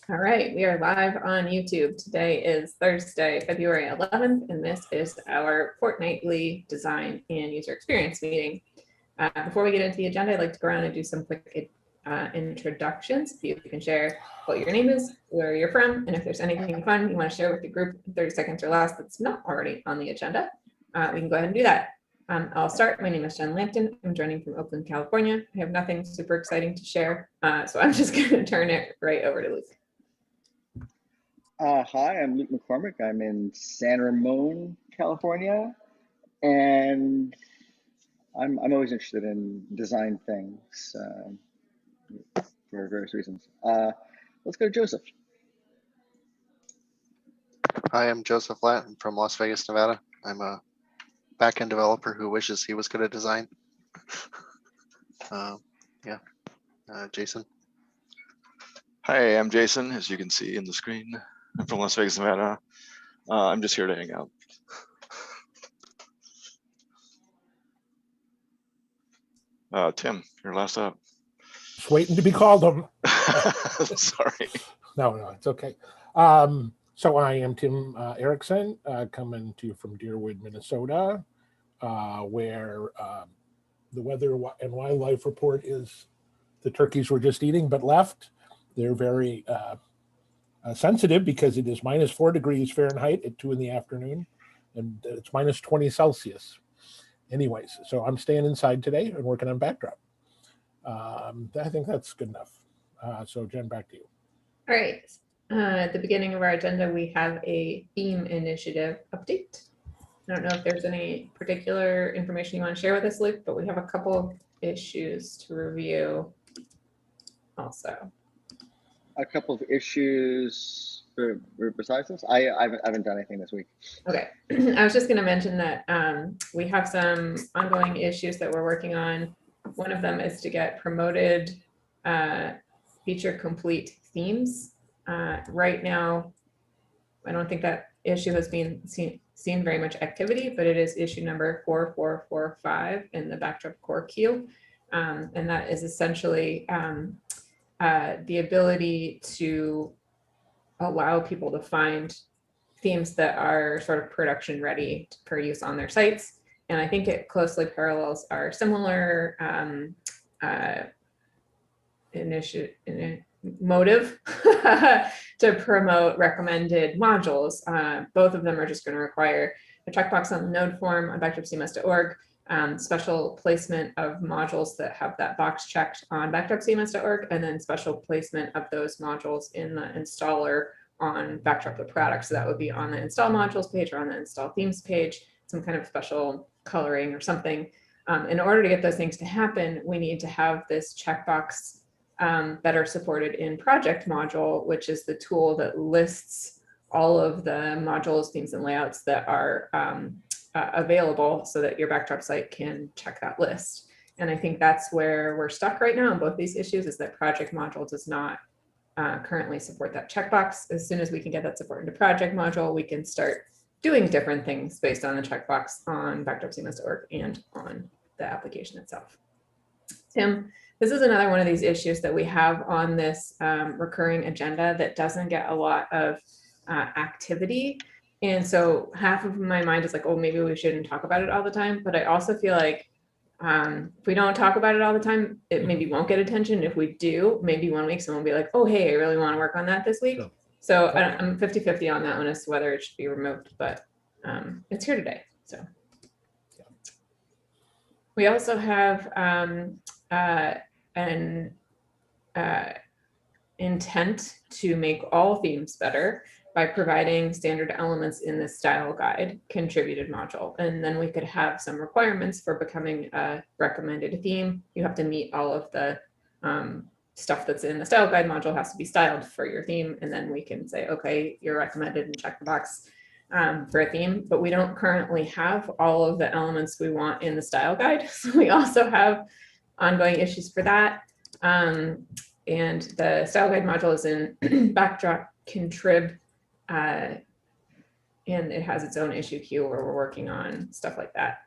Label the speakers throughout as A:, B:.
A: All right, we are live on YouTube. Today is Thursday, February 11th, and this is our fortnightly design and user experience meeting. Before we get into the agenda, I'd like to go around and do some quick introductions. If you can share what your name is, where you're from, and if there's anything fun you want to share with the group in 30 seconds or less that's not already on the agenda, we can go ahead and do that. I'll start. My name is Jen Lampton. I'm joining from Oakland, California. I have nothing super exciting to share, so I'm just going to turn it right over to Luke.
B: Hi, I'm Luke McCormick. I'm in San Ramon, California, and I'm always interested in design things for various reasons. Let's go to Joseph.
C: Hi, I'm Joseph Latt. I'm from Las Vegas, Nevada. I'm a backend developer who wishes he was good at design. Jason.
D: Hi, I'm Jason, as you can see in the screen. I'm from Las Vegas, Nevada. I'm just here to hang out. Tim, you're last up.
E: Just waiting to be called on.
D: Sorry.
E: No, it's okay. So I am Tim Erickson, coming to you from Deerwood, Minnesota, where the weather and wildlife report is the turkeys were just eating but left. They're very sensitive because it is -4 degrees Fahrenheit at 2 in the afternoon, and it's -20 Celsius. Anyways, so I'm staying inside today and working on Backdrop. I think that's good enough. So Jen, back to you.
A: All right. At the beginning of our agenda, we have a theme initiative update. I don't know if there's any particular information you want to share with us, Luke, but we have a couple of issues to review also.
B: A couple of issues besides this. I haven't done anything this week.
A: Okay. I was just going to mention that we have some ongoing issues that we're working on. One of them is to get promoted feature complete themes. Right now, I don't think that issue has been seen very much activity, but it is issue number 4445 in the Backdrop core queue. And that is essentially the ability to allow people to find themes that are sort of production ready for use on their sites. And I think it closely parallels our similar motive to promote recommended modules. Both of them are just going to require a checkbox on the node form on backdropcms.org, special placement of modules that have that box checked on backdropcms.org, and then special placement of those modules in the installer on Backdrop the product. So that would be on the install modules page or on the install themes page, some kind of special coloring or something. In order to get those things to happen, we need to have this checkbox better supported in project module, which is the tool that lists all of the modules, themes, and layouts that are available so that your Backdrop site can check that list. And I think that's where we're stuck right now in both these issues, is that project module does not currently support that checkbox. As soon as we can get that support into project module, we can start doing different things based on the checkbox on backdropcms.org and on the application itself. Tim, this is another one of these issues that we have on this recurring agenda that doesn't get a lot of activity. And so half of my mind is like, oh, maybe we shouldn't talk about it all the time. But I also feel like if we don't talk about it all the time, it maybe won't get attention. If we do, maybe 1 week someone will be like, oh, hey, I really want to work on that this week. Sure. So I'm 50-50 on that one as to whether it should be removed, but it's here today. So we also have an intent to make all themes better by providing standard elements in the style guide contributed module. And then we could have some requirements for becoming a recommended theme. You have to meet all of the stuff that's in the style guide module has to be styled for your theme. And then we can say, okay, you're recommended, and check the box for a theme. But we don't currently have all of the elements we want in the style guide. So we also have ongoing issues for that. And the style guide module is in Backdrop contrib, and it has its own issue queue where we're working on stuff like that.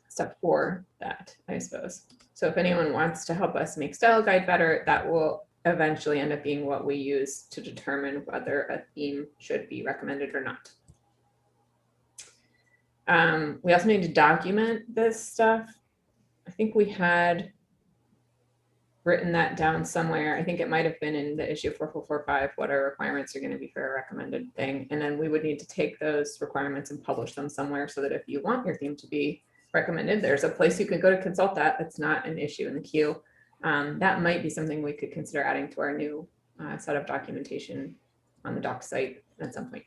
A: Step 4, that I suppose. So if anyone wants to help us make style guide better, that will eventually end up being what we use to determine whether a theme should be recommended or not. We also need to document this stuff. I think we had written that down somewhere. I think it might have been in the issue 4445, what our requirements are going to be for a recommended thing. And then we would need to take those requirements and publish them somewhere so that if you want your theme to be recommended, there's a place you can go to consult that. That's not an issue in the queue. That might be something we could consider adding to our new set of documentation on the doc site at some point.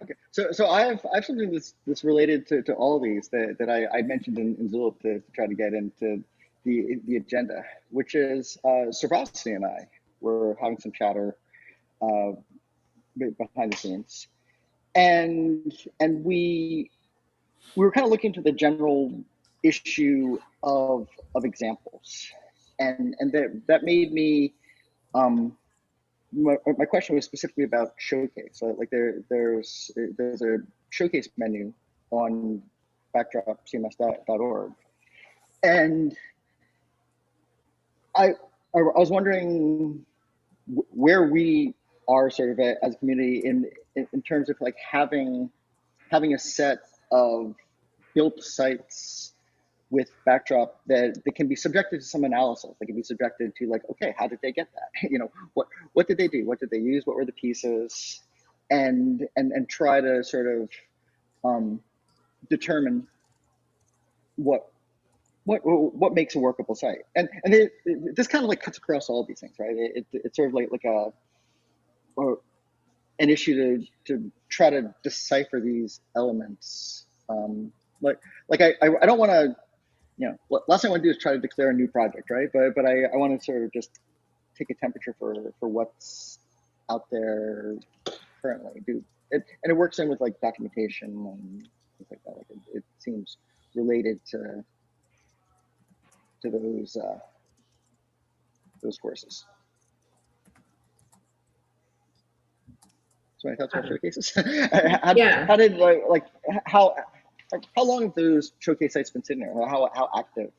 B: Okay, so I have something that's related to all of these that I mentioned in Zulip to try to get into the agenda, which is Sarvasi and I were having some chatter behind the scenes, and we were kind of looking to the general issue of examples, and that made me my question was specifically about showcase. So like there's a showcase menu on backdropcms.org, and I was wondering where we are sort of as a community in terms of like having a set of built sites with backdrop that can be subjected to some analysis. They can be subjected to like, okay, how did they get that? You know, what did they do? What did they use? What were the pieces? And try to sort of determine what makes a workable site. And this kind of like cuts across all of these things, right? It's sort of like an issue to try to decipher these elements. Like I don't want to, you know, last thing I want to do is try to declare a new project, right? But I want to sort of just take a temperature for what's out there currently. And it works in with like documentation and things like that. Like it seems related to those courses. So any thoughts about showcases? How did how long have those showcase sites been sitting there? How active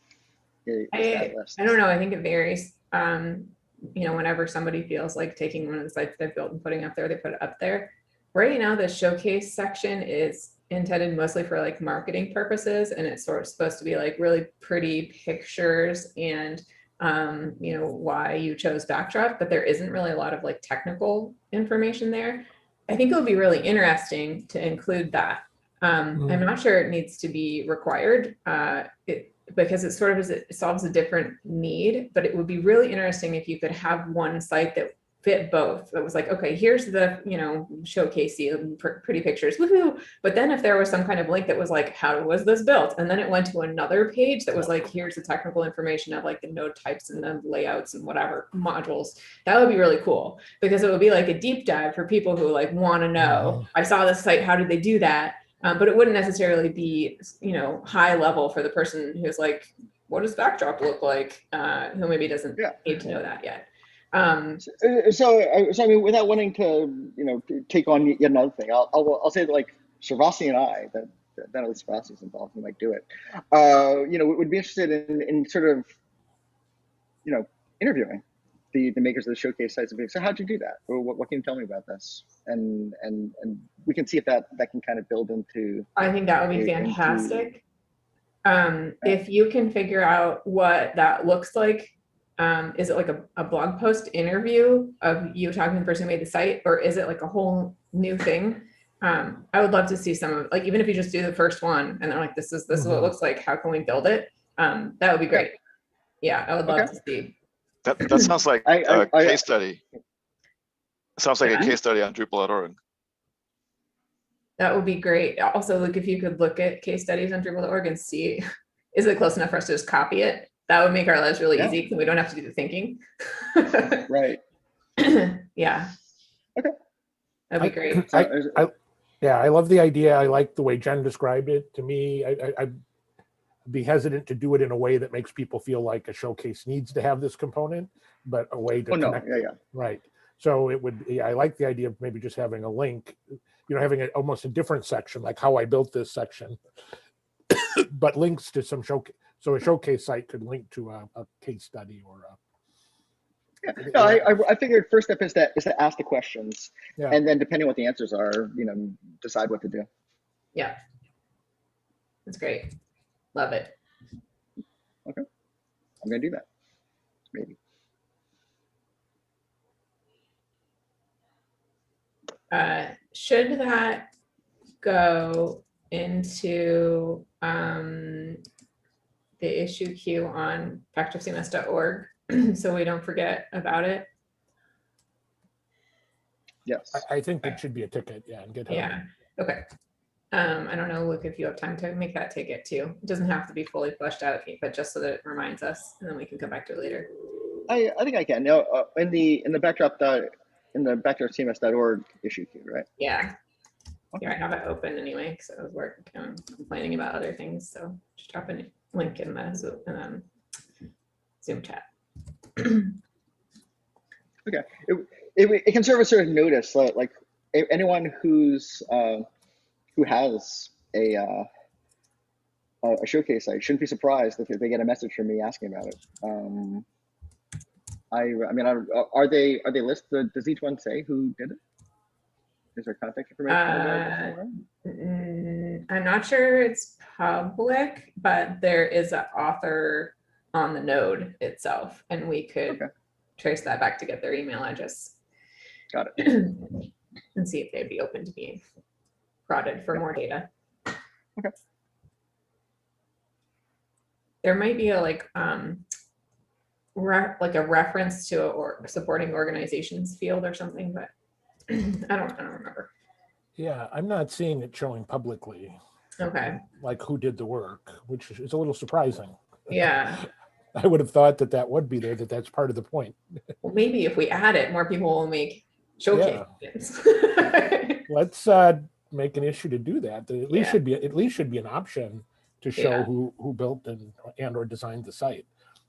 B: is that list?
A: I don't know. I think it varies. You know, whenever somebody feels like taking one of the sites they've built and putting up there, they put it up there. Right now, the showcase section is intended mostly for like marketing purposes, and it's sort of supposed to be like really pretty pictures and you know, why you chose backdrop, but there isn't really a lot of like technical information there. I think it would be really interesting to include that. I'm not sure it needs to be required because it sort of it solves a different need, but it would be really interesting if you could have one site that fit both. That was like, okay, here's the, you know, showcasey pretty pictures, woohoo. But then if there was some kind of link that was like, how was this built? And then it went to another page that was like, here's the technical information of like the node types and the layouts and whatever modules. That would be really cool because it would be like a deep dive for people who like want to know, I saw this site, how did they do that? But it wouldn't necessarily be, you know, high level for the person who's like, what does backdrop look like? Who maybe doesn't need to know that yet.
B: So I mean, without wanting to, you know, take on yet another thing, I'll say that like Sarvasi and I, that at least Sarvasi's involved, he might do it. You know, would be interested in sort of, you know, interviewing the makers of the showcase sites and being, so how'd you do that? Or what can you tell me about this? And we can see if that can kind of build into.
A: I think that would be fantastic. If you can figure out what that looks like. Is it like a blog post interview of you talking to the person who made the site, or is it like a whole new thing? I would love to see some of, like, even if you just do the first one and they're like, this is what it looks like, how can we build it? That would be great. Yeah, I would love to see.
D: That sounds like a case study. It sounds like a case study on Drupal.org.
A: That would be great. Also, like, if you could look at case studies on Drupal.org and see, is it close enough for us to just copy it? That would make our lives really easy because we don't have to do the thinking.
B: Right.
A: Yeah.
B: Okay.
A: That'd be great.
E: I love the idea. I like the way Jen described it. To me, I'd be hesitant to do it in a way that makes people feel like a showcase needs to have this component, but a way to connect. Right. So it would. I like the idea of maybe just having a link. You know, having almost a different section, like how I built this section, but links to some showcase. So a showcase site could link to a case study or
B: Yeah. No, I figured first step is to ask the questions,
E: Yeah.
B: and then depending on what the answers are, decide what to do.
A: Yeah. That's great. Love it.
B: Okay, I'm gonna do that. Maybe.
A: Should that go into the issue queue on factofcms.org so we don't forget about it?
B: Yes.
E: I think it should be a ticket, yeah, and GitHub.
A: Yeah. Okay. I don't know, Luke, if you have time to make that ticket too. It doesn't have to be fully fleshed out, but just so that it reminds us, and then we can come back to it later.
B: I think I can. No, in the backdrop.cms.org issue queue, right?
A: Yeah.
B: Okay.
A: Here, I have it open anyway, because I was complaining about other things. So just drop a link in the Zoom chat.
B: Okay. It can serve as sort of notice, like anyone who has a showcase site shouldn't be surprised if they get a message from me asking about it. I mean, are they listed? Does each one say who did it? Is there contact information available somewhere?
A: I'm not sure it's public, but there is an author on the node itself, and we could trace that back to get their email address.
B: Got it.
A: And see if they'd be open to being prodded for more data.
B: Okay.
A: There might be a reference to or supporting organizations field or something, but I don't remember.
E: Yeah, I'm not seeing it showing publicly.
A: Okay.
E: Like who did the work, which is a little surprising.
A: Yeah.
E: I would have thought that would be there, that's part of the point.
A: Well, maybe if we add it, more people will make showcases.
E: Let's make an issue to do that. There at least should be an option to show who built and or designed the site.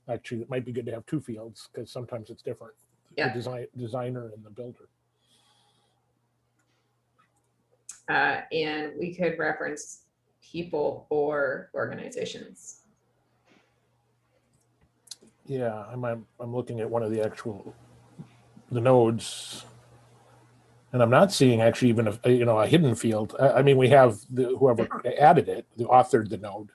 E: Actually, it might be good to have two fields because sometimes it's different.
A: Yeah.
E: The designer and the builder.
A: And we could reference people or organizations.
E: Yeah, I'm looking at one of the nodes, and I'm not seeing actually even a hidden field. I mean, we have whoever added it, who authored the node,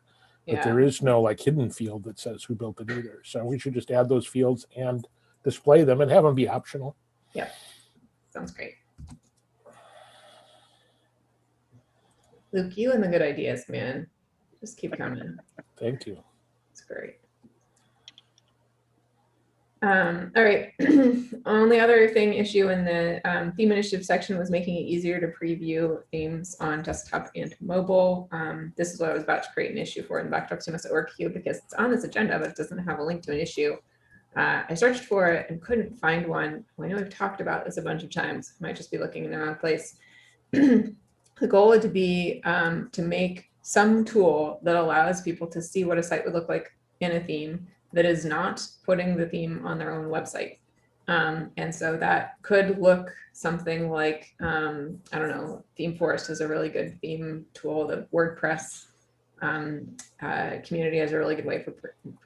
E: but there is no hidden field that says who built it either. So we should just add those fields and display them and have them be optional.
A: Yeah, sounds great. Luke, you and the good ideas, man. Just keep coming.
E: Thank you.
A: It's great. All right. Only other issue in the theme initiative section was making it easier to preview themes on desktop and mobile. This is what I was about to create an issue for in the backdrop.cms.org queue because it's on this agenda, but it doesn't have a link to an issue. I searched for it and couldn't find one. Well, I know we've talked about this a bunch of times. I might just be looking in the wrong place. The goal would be to make some tool that allows people to see what a site would look like in a theme that is not putting the theme on their own website. And so that could look something like, I don't know, Theme Forest is a really good theme tool. The WordPress community has a really good way for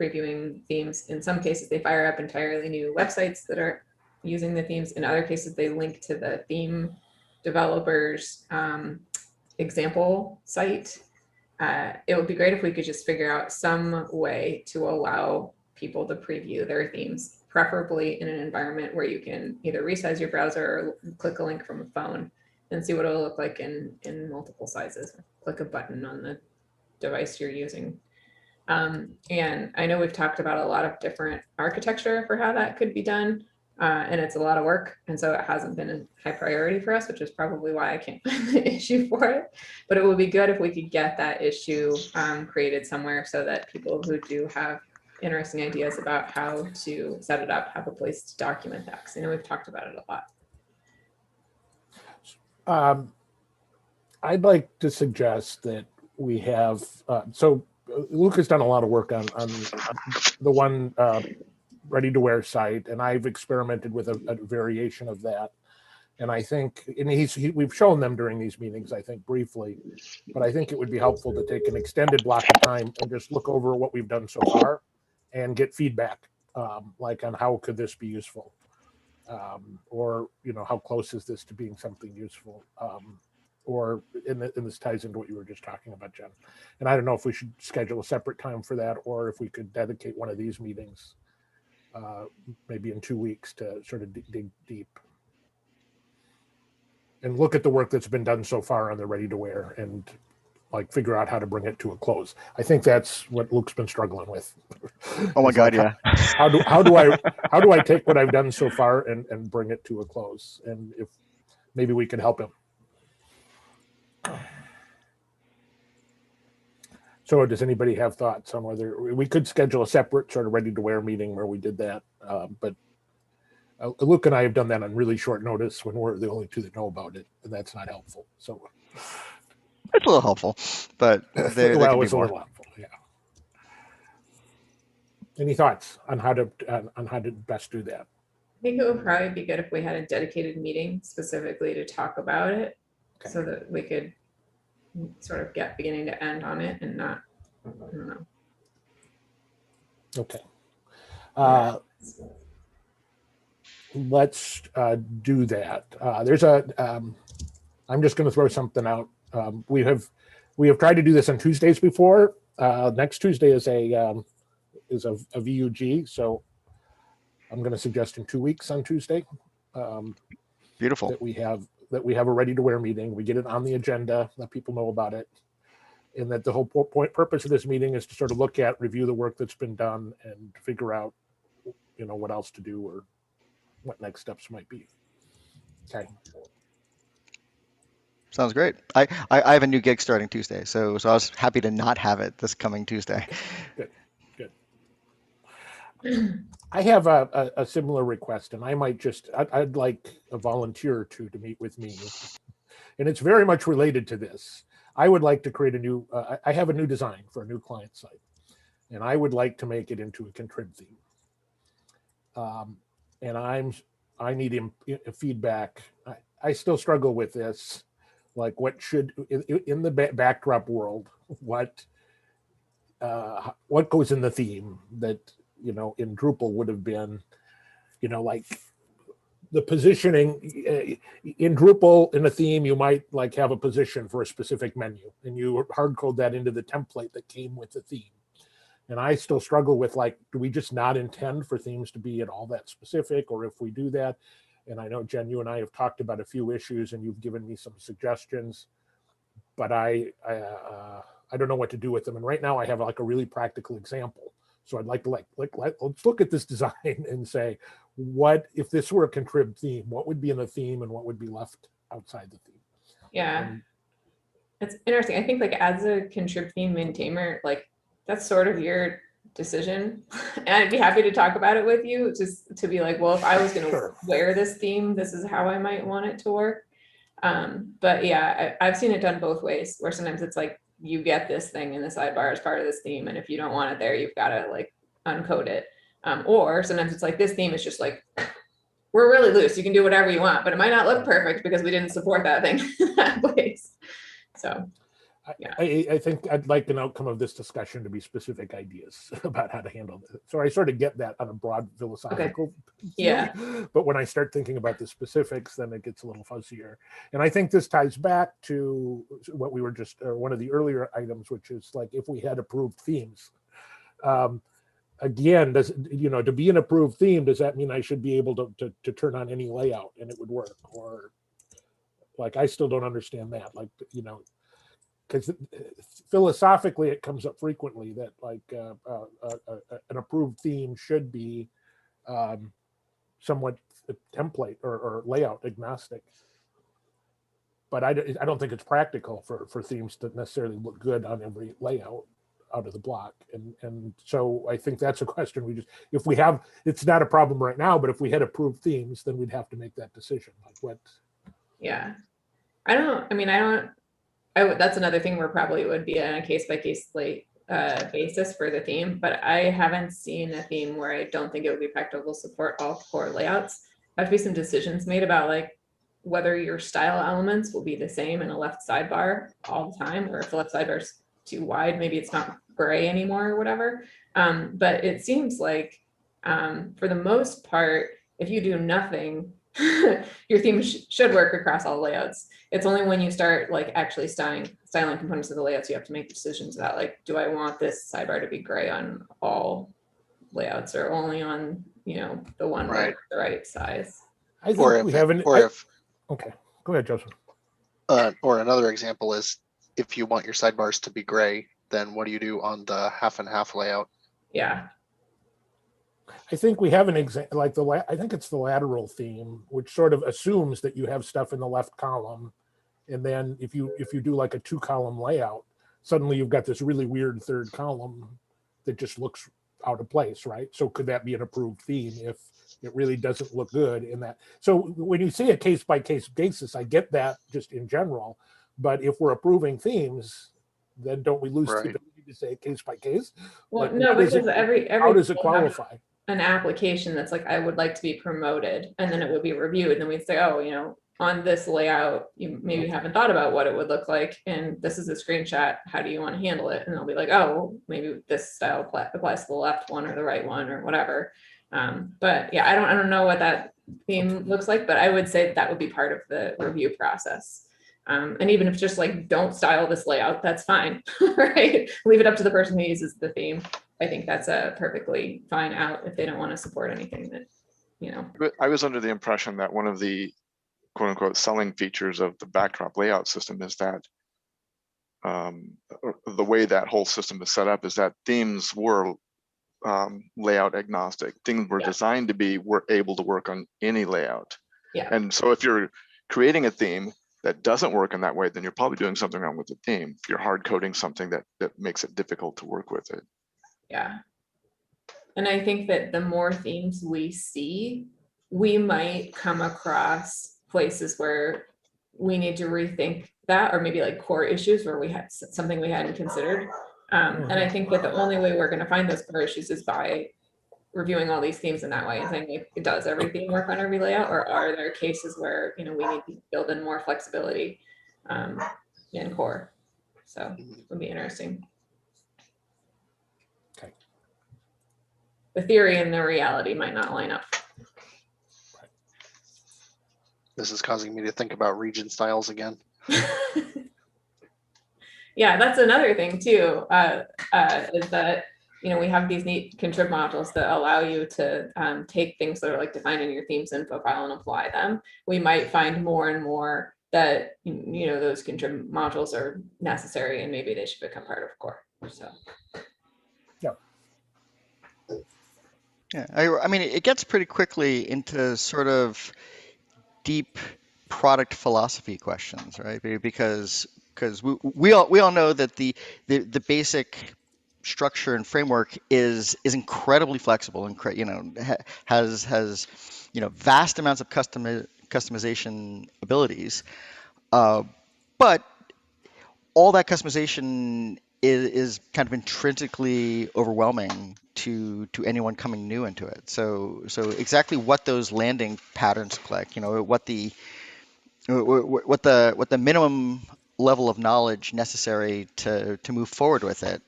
A: previewing themes. In some cases, they fire up entirely new websites that are using the themes. In other cases, they link to the theme developers example site. It would be great if we could just figure out some way to allow people to preview their themes, preferably in an environment where you can either resize your browser or click a link from a phone and see what it'll look like in multiple sizes. Click a button on the device you're using. And I know we've talked about a lot of different architecture for how that could be done. And it's a lot of work. And so it hasn't been a high priority for us, which is probably why I can't find the issue for it. But it would be good if we could get that issue created somewhere so that people who do have interesting ideas about how to set it up have a place to document that. Because I know we've talked about it a lot.
E: I'd like to suggest that we have, so Luke has done a lot of work on the one ready-to-wear site, and I've experimented with a variation of that. And I think, and we've shown them during these meetings, I think briefly, but I think it would be helpful to take an extended block of time and just look over what we've done so far and get feedback, like on how could this be useful. or how close is this to being something useful, or and this ties into what you were just talking about, Jen. And I don't know if we should schedule a separate time for that, or if we could dedicate one of these meetings, maybe in 2 weeks, to sort of dig deep and look at the work that's been done so far on the ready to wear and like figure out how to bring it to a close. I think that's what Luke's been struggling with.
F: Oh my
E: It's
F: God,
E: like,
F: yeah.
E: How do I take what I've done so far and bring it to a close? And if maybe we can help him. So does anybody have thoughts on whether we could schedule a separate sort of ready to wear meeting where we did that? But Luke and I have done that on really short notice when we're the only two that know about it, and that's not helpful. So
F: It's a little helpful, but there
E: well,
F: could be
E: it's a
F: more.
E: little helpful, yeah. Any thoughts on how to best do that?
A: I think it would probably be good if we had a dedicated meeting specifically to talk about it,
E: Okay.
A: so that we could sort of get beginning to end on it and not, I don't know.
E: Okay. Let's do that. There's I'm just going to throw something out. We have tried to do this on Tuesdays before. Next Tuesday is a VUG, so I'm going to suggest in 2 weeks on Tuesday.
F: Beautiful.
E: That we have a ready to wear meeting. We get it on the agenda, let people know about it, and that the whole purpose of this meeting is to sort of look at, review the work that's been done, and figure out, what else to do or what next steps might be. Okay.
F: Sounds great. I have a new gig starting Tuesday, so I was happy to not have it this coming Tuesday.
E: Good. I have a similar request, and I might I'd like a volunteer or two to meet with me, and it's very much related to this. I would like to create a new. I have a new design for a new client site, and I would like to make it into a contrib theme. And I need feedback. I still struggle with this. Like, what should in the backdrop world? What goes in the theme that in Drupal would have been, like the positioning in Drupal in a theme, you might like have a position for a specific menu, and you hard code that into the template that came with the theme. And I still struggle with, like, do we just not intend for themes to be at all that specific? Or if we do that, and I know, Jen, you and I have talked about a few issues and you've given me some suggestions, but I don't know what to do with them. And right now I have like a really practical example. So I'd like to let's look at this design and say, what if this were a contrib theme? What would be in the theme and what would be left outside the theme?
A: Yeah, it's interesting. I think like as a contrib theme maintainer, like that's sort of your decision. And I'd be happy to talk about it with you, just to be like, well, if I was going to wear this theme, this is how I might want it to work. But yeah, I've seen it done both ways, where sometimes it's like, you get this thing in the sidebar as part of this theme, and if you don't want it there, you've got to like uncode it. Or sometimes it's like, this theme is just like, we're really loose, you can do whatever you want, but it might not look perfect because we didn't support that thing in that place. So yeah.
E: I think I'd like an outcome of this discussion to be specific ideas about how to handle this. So I sort of get that on a broad philosophical view,
A: yeah.
E: But when I start thinking about the specifics, then it gets a little fuzzier. And I think this ties back to what we were just, one of the earlier items, which is like, if we had approved themes. Again, to be an approved theme, does that mean I should be able to turn on any layout and it would work? Or like, I still don't understand that. Like, because philosophically it comes up frequently that like an approved theme should be somewhat template or layout agnostic. But I don't think it's practical for themes to necessarily look good on every layout out of the block. And so I think that's a question if we have, it's not a problem right now, but if we had approved themes, then we'd have to make that decision. Like what?
A: Yeah. That's another thing where probably it would be on a case-by-case basis for the theme, but I haven't seen a theme where I don't think it would be practical to support all 4 layouts. There have to be some decisions made about like whether your style elements will be the same in a left sidebar all the time, or if the left sidebar is too wide, maybe it's not gray anymore or whatever. But it seems like for the most part, if you do nothing, your theme should work across all layouts. It's only when you start like actually styling components of the layouts, you have to make decisions about like, do I want this sidebar to be gray on all layouts or only on, you know, the one where
C: Right.
A: it's the right size.
E: I
C: Or
E: think
C: if
E: we have an.
C: or
E: I-
C: if
E: okay, go ahead, Joseph.
C: or another example is if you want your sidebars to be gray, then what do you do on the half and half layout?
A: Yeah.
E: I think we have an example, like I think it's the lateral theme, which sort of assumes that you have stuff in the left column, and then if you do like a 2-column layout, suddenly you've got this really weird third column that just looks out of place, right? So could that be an approved theme if it really doesn't look good in that? So when you see a case by case basis, I get that just in general, but if we're approving themes, then don't we lose the
C: Right.
E: ability to say case by case?
A: Well,
E: Like,
A: no,
E: what is
A: because
E: it-
A: every
E: How does it
A: theme has
E: qualify?
A: an application that's like, I would like to be promoted, and then it would be reviewed, and then we'd say, oh, you know, on this layout, you maybe haven't thought about what it would look like, and this is a screenshot, how do you want to handle it? And they'll be like, oh, maybe this style applies to the left one or the right one or whatever. But yeah, I don't know what that theme looks like, but I would say that would be part of the review process. And even if just like, don't style this layout, that's fine, right? Leave it up to the person who uses the theme. I think that's a perfectly fine out if they don't want to support anything that, you know.
D: But I was under the impression that one of the quote unquote selling features of the backdrop layout system is that the way that whole system is set up is that themes were layout agnostic. Things were designed to be able to work on any layout.
A: Yeah.
D: And so if you're creating a theme that doesn't work in that way, then you're probably doing something wrong with the theme. If you're hard coding something that makes it difficult to work with it.
A: Yeah. And I think that the more themes we see, we might come across places where we need to rethink that, or maybe like core issues where we had something we hadn't considered. And I think that the only way we're going to find those core issues is by reviewing all these themes in that way and saying, like, does everything work on every layout, or are there cases where, you know, we need to build in more flexibility in core? So it would be interesting.
E: Okay.
A: The theory and the reality might not line up.
C: This is causing me to think about region styles again.
A: Yeah, that's another thing too, is that, you know, we have these neat contrib modules that allow you to take things that are like defined in your themes info file and apply them. We might find more and more that, you know, those contrib modules are necessary and maybe they should become part of core. So.
F: Yeah, I mean, it gets pretty quickly into sort of deep product philosophy questions, right? Because we all know that the basic structure and framework is incredibly flexible and has vast amounts of customization abilities, but all that customization is kind of intrinsically overwhelming to anyone coming new into it. So exactly what those landing patterns look like, what the minimum level of knowledge necessary to move forward with it,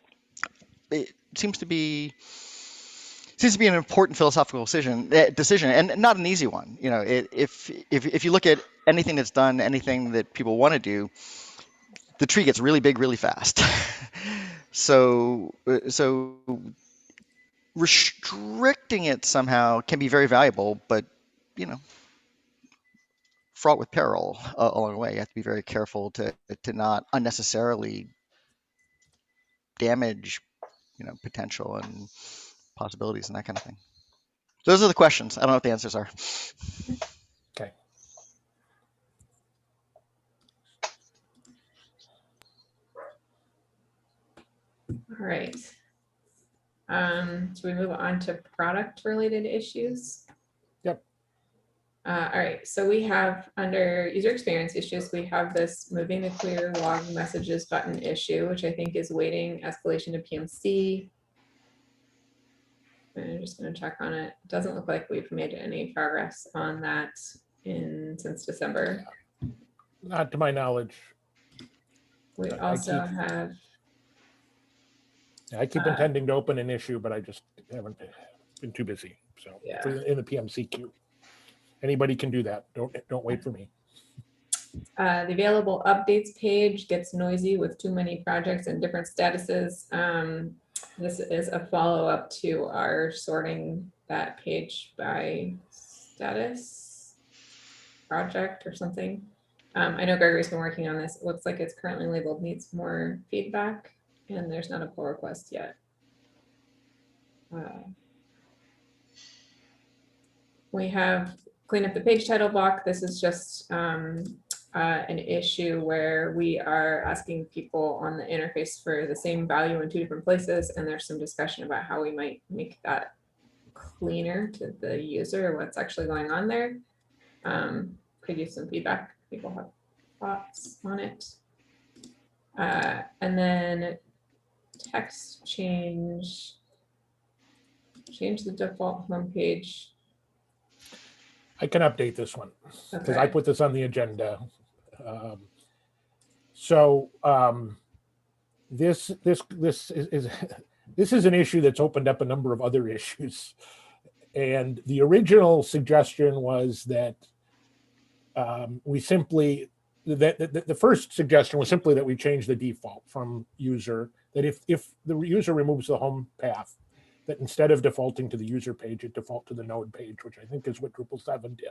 F: it seems to be an important philosophical decision and not an easy one. If you look at anything that's done, anything that people want to do, the tree gets really big really fast. So restricting it somehow can be very valuable, but fraught with peril along the way. You have to be very careful to not unnecessarily damage potential and possibilities and that kind of thing. Those are the questions. I don't know what the answers are.
E: Okay.
A: All right. So we move on to product related issues.
E: Yep.
A: All right, so we have under user experience issues, we have this moving the clear log messages button issue, which I think is waiting escalation to PMC. I'm just going to check on it. It doesn't look like we've made any progress on that since December.
E: Not to my knowledge.
A: We also have.
E: I keep intending to open an issue, but I just haven't been too busy. So
A: Yeah.
E: in the PMC queue. Anybody can do that. Don't wait for me.
A: The available updates page gets noisy with too many projects and different statuses. This is a follow-up to our sorting that page by status project or something. I know Gregory's been working on this. It looks like it's currently labeled needs more feedback, and there's not a pull request yet. We have clean up the page title block. This is just an issue where we are asking people on the interface for the same value in two different places, and there's some discussion about how we might make that cleaner to the user, what's actually going on there. Could use some feedback. People have thoughts on it. And then text change the default homepage.
E: I can update this one because I
A: Okay.
E: put this on the agenda. This is an issue that's opened up a number of other issues. And the original suggestion was that we simply, the first suggestion was simply that we change the default from user, that if the user removes the home path, that instead of defaulting to the user page, it default to the node page, which I think is what Drupal 7 did.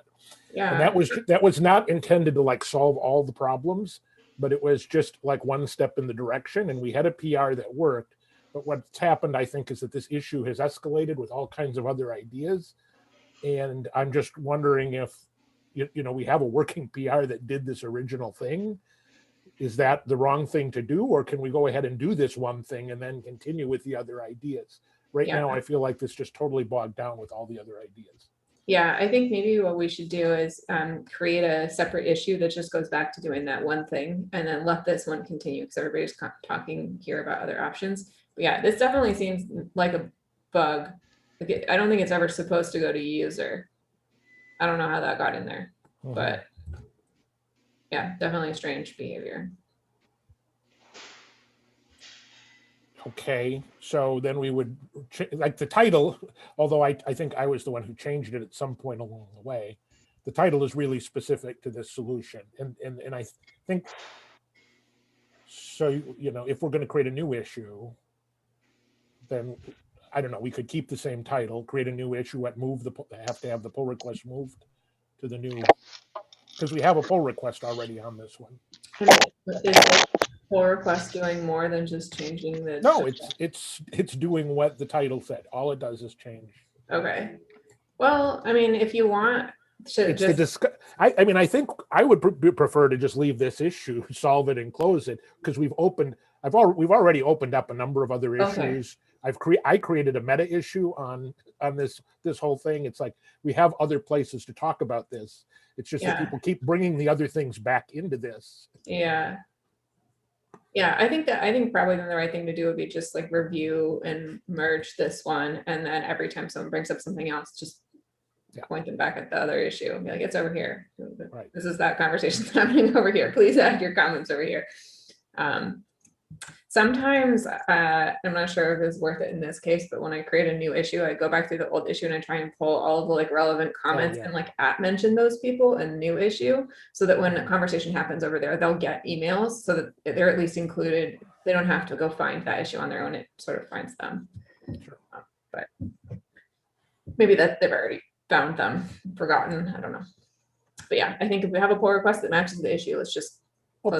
A: Yeah.
E: And that was not intended to like solve all the problems, but it was just like one step in the direction. And we had a PR that worked. But what's happened, I think, is that this issue has escalated with all kinds of other ideas. And I'm just wondering if, you know, we have a working PR that did this original thing. Is that the wrong thing to do? Or can we go ahead and do this one thing and then continue with the other ideas? Right now, I feel like this just totally bogged down with all the other ideas.
A: Yeah, I think maybe what we should do is create a separate issue that just goes back to doing that one thing and then let this one continue because everybody's talking here about other options. But yeah, this definitely seems like a bug. Like I don't think it's ever supposed to go to user. I don't know how that got in there, but yeah, definitely strange behavior.
E: Okay, so then we would like the title, although I think I was the one who changed it at some point along the way. The title is really specific to this solution. And I think, so, you know, if we're going to create a new issue, then I don't know, we could keep the same title, create a new issue, have to have the pull request moved to the new, because we have a pull request already on this one.
A: Is the pull request doing more than just changing the?
E: No, it's doing what the title said. All it does is change.
A: Okay. Well, I mean, if you want to
E: I mean, I think I would prefer to just leave this issue, solve it, and close it, because we've already opened up a number of other issues. I created a meta issue on this whole thing. It's like we have other places to talk about this. It's just that people keep bringing the other things back into this.
A: Yeah. Yeah, I think probably then the right thing to do would be just like review and merge this one, and then every time someone brings up something else, just point them back at the other issue and be like, it's over here.
E: Right.
A: This is that conversation happening over here. Please add your comments over here. Sometimes I'm not sure if it's worth it in this case, but when I create a new issue, I go back through the old issue and I try and pull all of the like relevant comments and like mention those people in new issue, so that when a conversation happens over there, they'll get emails so that they're at least included. They don't have to go find that issue on their own. It sort of finds them.
E: Sure.
A: But maybe that they've already found them, forgotten. I don't know. But yeah, I think if we have a pull request that matches the issue, let's just close that.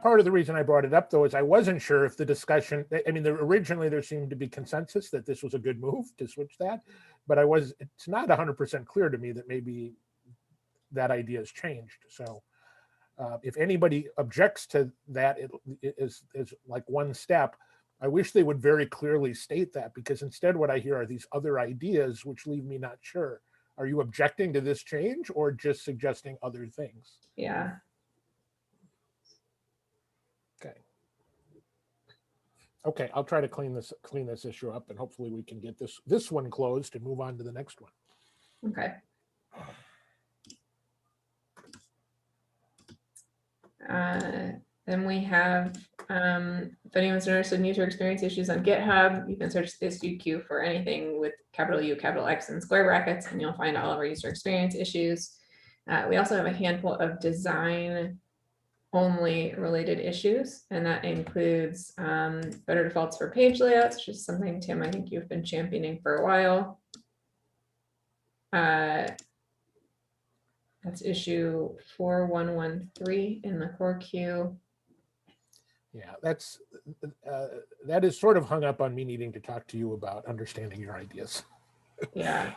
E: Part of the reason I brought it up, though, is I wasn't sure if the discussion, I mean, originally there seemed to be consensus that this was a good move to switch that, but it's not 100% clear to me that maybe that idea has changed. So if anybody objects to that, it is like one step. I wish they would very clearly state that, because instead what I hear are these other ideas, which leave me not sure. Are you objecting to this change or just suggesting other things?
A: Yeah.
E: Okay, I'll try to clean this issue up, and hopefully we can get this one closed and move on to the next one.
A: Okay. Then we have If anyone's interested in user experience issues on GitHub, you can search issue queue for anything with capital U, capital X, and square brackets, and you'll find all of our user experience issues. We also have a handful of design only related issues, and that includes better defaults for page layouts, which is something, Tim, I think you've been championing for a while. That's issue 4113 in the core queue.
E: Yeah, that is sort of hung up on me needing to talk to you about understanding your ideas.
A: Yeah,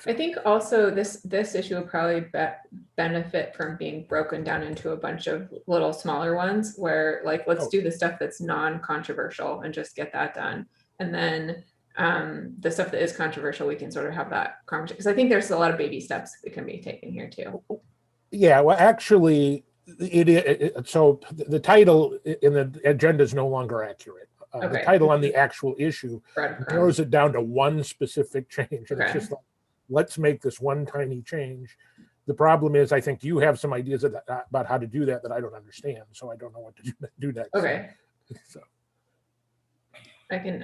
A: I think also this issue will probably benefit from being broken down into a bunch of little smaller ones where, like, let's do the stuff that's non-controversial and just get that done. And then the stuff that is controversial, we can sort of have that conversation. Because I think there's a lot of baby steps that can be taken here too. Yeah,
E: well, actually, so the title in the agenda is no longer accurate. The title on the actual issue narrows it down to one specific change. And it's just like, let's make this one tiny change. The problem is, I think you have some ideas about how to do that I don't understand. So I don't know what to do next.
A: Okay.
E: So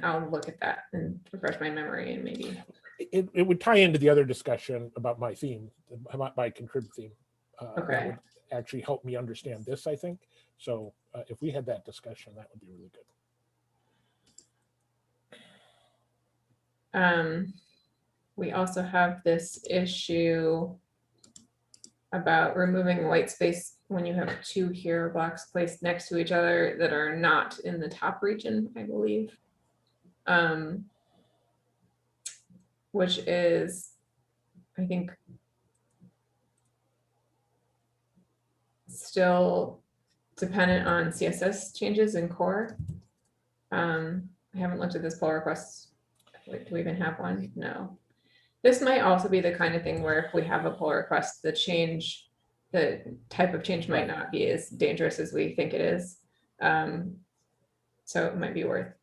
A: I'll look at that and refresh my memory, and maybe
E: it would tie into the other discussion about my theme, my contrib theme. That would actually help me understand this, I think. So if we had that discussion, that would be really
A: good. We also have this issue about removing white space when you have two hero blocks placed next to each other that are not in the top region, I believe. Which is, I think, still dependent on CSS changes in core. I haven't looked at this pull request. Wait, do we even have one? No. This might also be the kind of thing where if we have a pull request, the type of change might not be as dangerous as we think it is. So it might be worth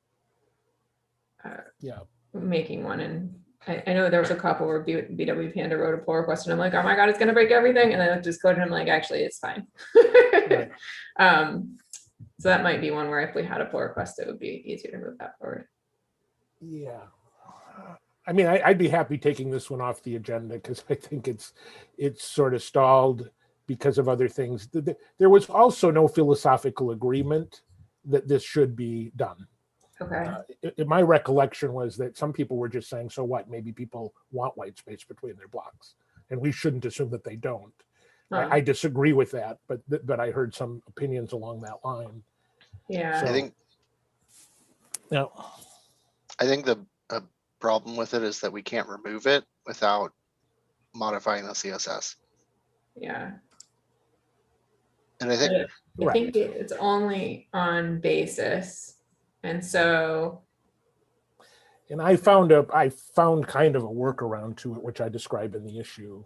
A: making one. And I know there was a couple where BW Panda wrote a pull request and I'm like, oh my God, it's gonna break everything. And then I just coded and I'm like, actually, it's fine. So that might be one where if we had a pull request, it would be easier to move that forward.
E: Yeah. I mean, I'd be happy taking this one off the agenda because I think it's sort of stalled because of other things. There was also no philosophical agreement that this should be done.
A: Okay.
E: My recollection was that some people were just saying, so what? Maybe people want white space between their blocks, and we shouldn't assume that they don't. I disagree with that, but I heard some opinions along that line.
A: Yeah.
E: So,
C: I think the problem with it is that we can't remove it without modifying the CSS.
A: Yeah.
C: And I think
A: it's only on basis. And so,
E: and I found kind of a workaround to it, which I describe in the issue,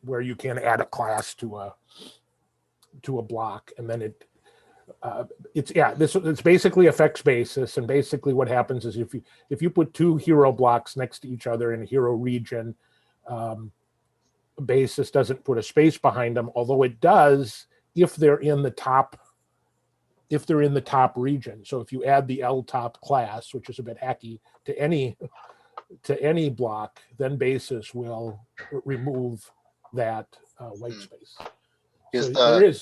E: where you can add a class to a block, and then it's basically affects basis, and basically what happens is if you put two hero blocks next to each other in a hero region, basis doesn't put a space behind them, although it does if they're in the top region. So if you add the L top class, which is a bit hacky, to any block, then basis will remove that white space. Go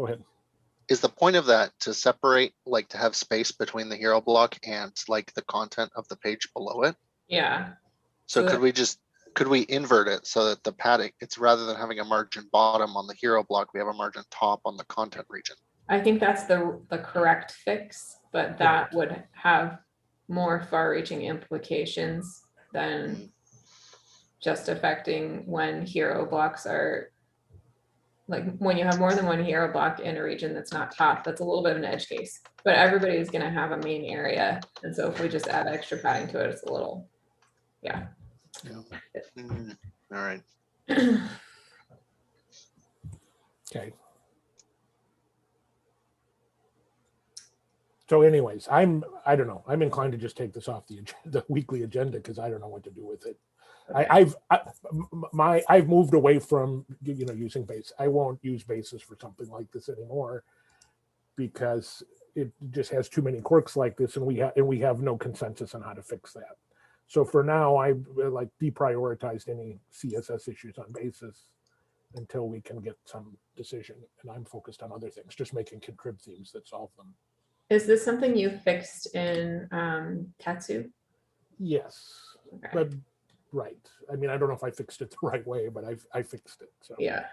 E: ahead.
C: Is the point of that to separate, like to have space between the hero block and like the content of the page below it?
A: Yeah.
C: So could we invert it so that the padding, it's rather than having a margin bottom on the hero block, we have a margin top on the content region? I
A: think that's the correct fix, but that would have more far-reaching implications than just affecting when hero blocks are, like when you have more than one hero block in a region that's not top, that's a little bit of an edge case. But everybody's going to have a main area, and so if we just add extra padding to it, it's a little,
C: All right.
E: Okay. So anyways, I don't know. I'm inclined to just take this off the weekly agenda because I don't know what to do with it. Okay. I've moved away from using base. I won't use basis for something like this anymore because it just has too many quirks like this, and we have no consensus on how to fix that. So for now, I like deprioritized any CSS issues on basis until we can get some decision, and I'm focused on other things, just making contrib themes that solve them.
A: Is this something you fixed in Katsu?
E: Yes,
A: Okay.
E: but right. I mean, I don't know if I fixed it the right way, but I fixed it. So
A: Yeah.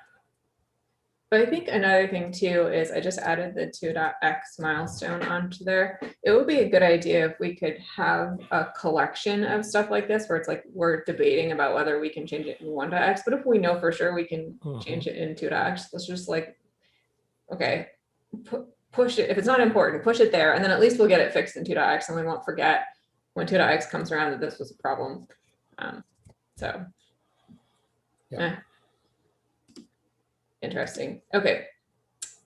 A: But I think another thing too is I just added the 2.x milestone onto there. It would be a good idea if we could have a collection of stuff like this where it's like we're debating about whether we can change it in 1.x, but if we know for sure we can change it in 2.x, let's just like, okay, push it. If it's not important, push it there, and then at least we'll get it fixed in 2.x and we won't forget when 2.x comes around that this was a problem. So,
E: yeah.
A: Interesting. Okay.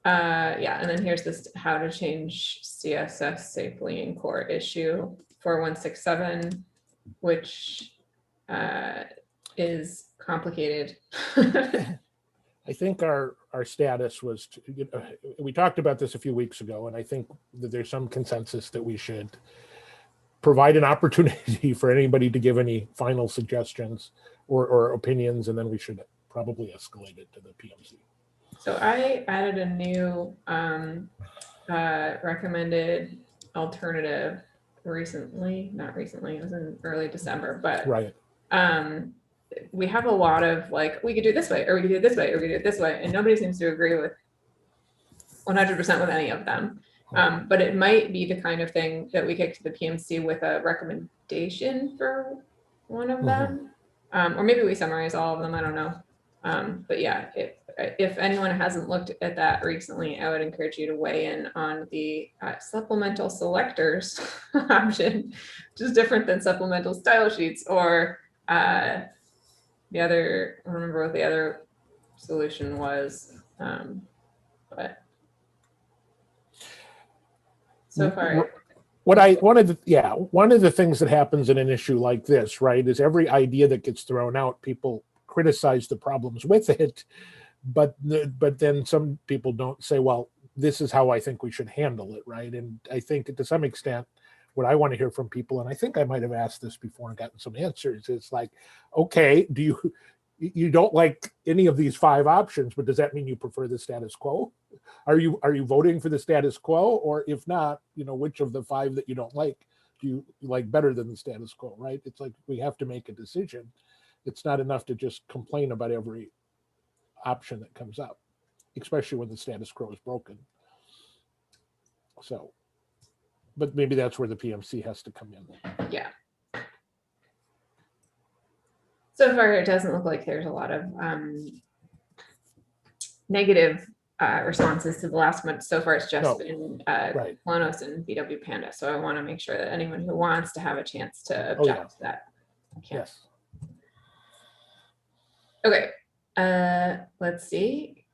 A: Yeah, and then here's this how to change CSS safely in core issue 4167, which is complicated.
E: I think our status was, we talked about this a few weeks ago, and I think that there's some consensus that we should provide an opportunity for anybody to give any final suggestions or opinions, and then we should probably escalate it to the PMC.
A: So I added a new recommended alternative recently, not recently, it was in early December, but
E: right.
A: We have a lot of like, we could do it this way, or we could do it this way, or we could do it this way, and nobody seems to agree with 100% with any of them. But it might be the kind of thing that we kick to the PMC with a recommendation for one of them. Or maybe we summarize all of them, I don't know. But yeah, if anyone hasn't looked at that recently, I would encourage you to weigh in on the supplemental selectors option, which is different than supplemental style sheets, or the other, I don't remember what the other solution was, but so far.
E: One of the things that happens in an issue like this, right, is every idea that gets thrown out, people criticize the problems with it, but then some people don't say, well, this is how I think we should handle it, right? And I think to some extent, what I want to hear from people, and I think I might have asked this before and gotten some answers, is like, okay, you don't like any of these 5 options, but does that mean you prefer the status quo? Are you voting for the status quo? Or if not, which of the 5 that you don't like do you like better than the status quo, right? It's like we have to make a decision. It's not enough to just complain about every option that comes up, especially when the status quo is broken. So, but maybe that's where the PMC has to come in.
A: Yeah. So far, it doesn't look like there's a lot of negative responses to the last one. So far, it's just been
E: right.
A: Clonos and BW Panda. So I want to make sure that anyone who wants to have a chance to object to that can.
E: Yes.
A: Okay. Let's see.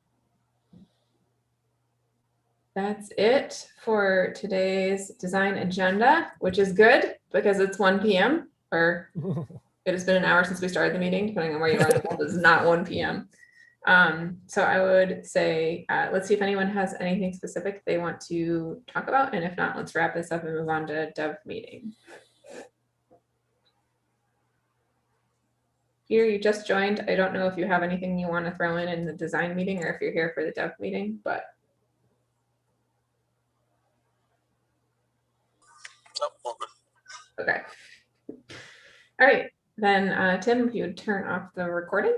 A: That's it for today's design agenda, which is good because it's 1 p.m. or it has been an hour since we started the meeting, depending on where you are in the world. It's not 1 p.m. So I would say, let's see if anyone has anything specific they want to talk about. And if not, let's wrap this up and move on to dev meeting. Here, you just joined. I don't know if you have anything you want to throw in the design meeting or if you're here for the dev meeting, but. Okay. All right, then Tim, if you would turn off the recording.